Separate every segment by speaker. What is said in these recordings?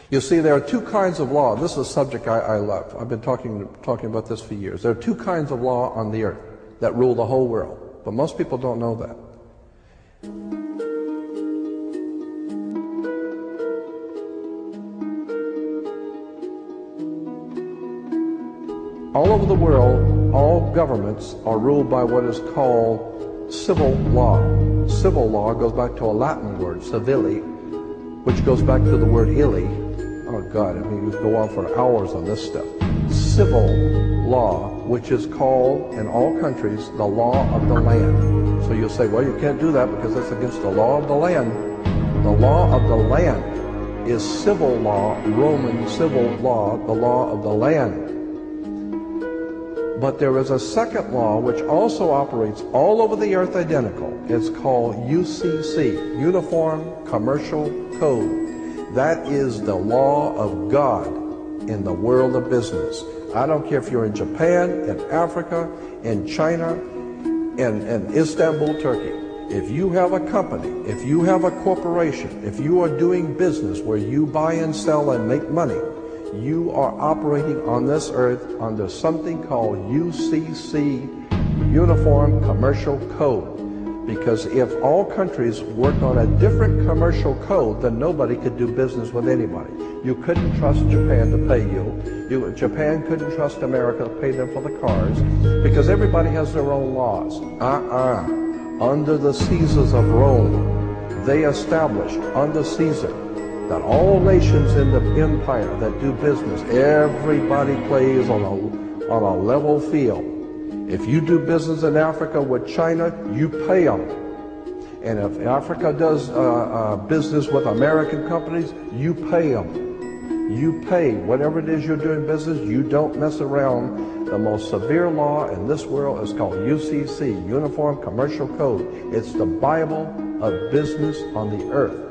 Speaker 1: You see, there are two kinds of law. This is a subject I love. I've been talking about this for years. There are two kinds of law on the earth that rule the whole world, but most people don't know that. All over the world, all governments are ruled by what is called civil law. Civil law goes back to a Latin word, civili, which goes back to the word illy. Oh God, I mean, you could go on for hours on this stuff. Civil law, which is called in all countries the law of the land. So you'll say, well, you can't do that because that's against the law of the land. The law of the land is civil law, Roman civil law, the law of the land. But there is a second law which also operates all over the earth identical. It's called UCC, Uniform Commercial Code. That is the law of God in the world of business. I don't care if you're in Japan, in Africa, in China, in Istanbul, Turkey. If you have a company, if you have a corporation, if you are doing business where you buy and sell and make money, you are operating on this earth under something called UCC, Uniform Commercial Code. Because if all countries worked on a different commercial code, then nobody could do business with anybody. You couldn't trust Japan to pay you. Japan couldn't trust America to pay them for the cars, because everybody has their own laws. Under the Caesars of Rome, they established under Caesar that all nations in the empire that do business, everybody plays on a level field. If you do business in Africa with China, you pay them. And if Africa does business with American companies, you pay them. You pay whatever it is you're doing business. You don't mess around. The most severe law in this world is called UCC, Uniform Commercial Code. It's the Bible of business on the earth.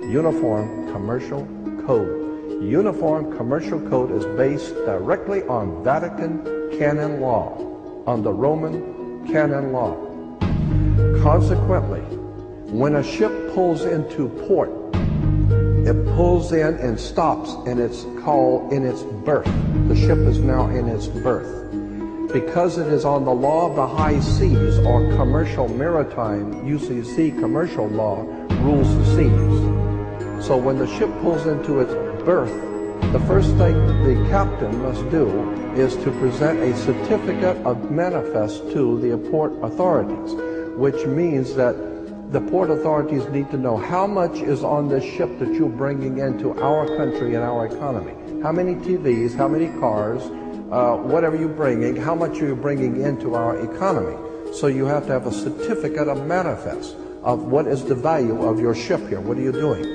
Speaker 1: Uniform Commercial Code. Uniform Commercial Code is based directly on Vatican canon law, on the Roman canon law. Consequently, when a ship pulls into port, it pulls in and stops, and it's called in its berth. The ship is now in its berth. Because it is on the law of the high seas, or commercial maritime, UCC commercial law, rules the seas. So when the ship pulls into its berth, the first thing the captain must do is to present a certificate of manifest to the port authorities, which means that the port authorities need to know how much is on this ship that you're bringing into our country and our economy. How many TVs, how many cars, whatever you're bringing, how much are you bringing into our economy. So you have to have a certificate of manifest of what is the value of your ship here. What are you doing?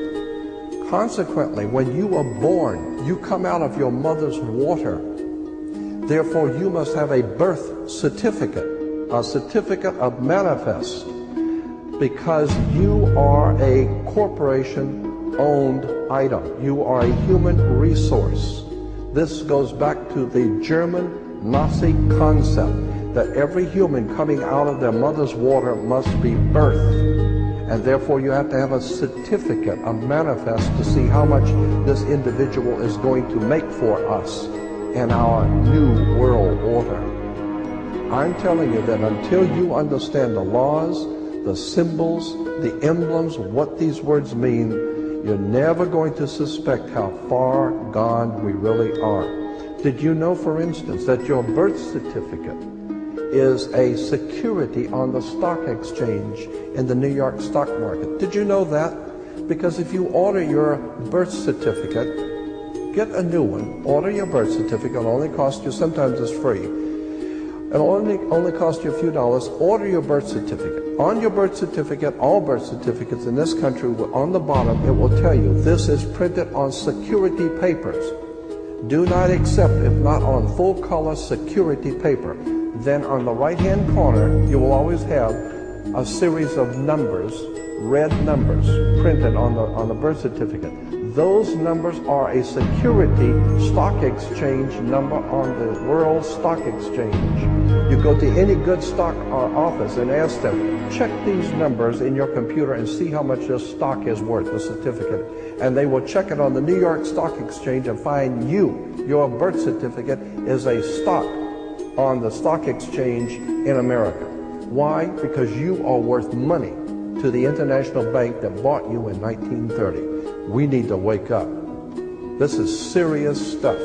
Speaker 1: Consequently, when you are born, you come out of your mother's water. Therefore, you must have a birth certificate, a certificate of manifest, because you are a corporation-owned item. You are a human resource. This goes back to the German Nazi concept that every human coming out of their mother's water must be birthed. And therefore you have to have a certificate, a manifest, to see how much this individual is going to make for us in our new world order. I'm telling you that until you understand the laws, the symbols, the emblems, what these words mean, you're never going to suspect how far gone we really are. Did you know, for instance, that your birth certificate is a security on the stock exchange in the New York stock market? Did you know that? Because if you order your birth certificate, get a new one, order your birth certificate, it'll only cost you, sometimes it's free, it'll only cost you a few dollars. Order your birth certificate. On your birth certificate, all birth certificates in this country, on the bottom, it will tell you this is printed on security papers. Do not accept if not on full color security paper. Then on the right-hand corner, you will always have a series of numbers, red numbers, printed on the birth certificate. Those numbers are a security stock exchange number on the World Stock Exchange. You go to any good stock office and ask them, check these numbers in your computer and see how much this stock is worth, the certificate. And they will check it on the New York Stock Exchange and find your birth certificate is a stock on the stock exchange in America. Why? Because you are worth money to the international bank that bought you in 1930. We need to wake up. This is serious stuff.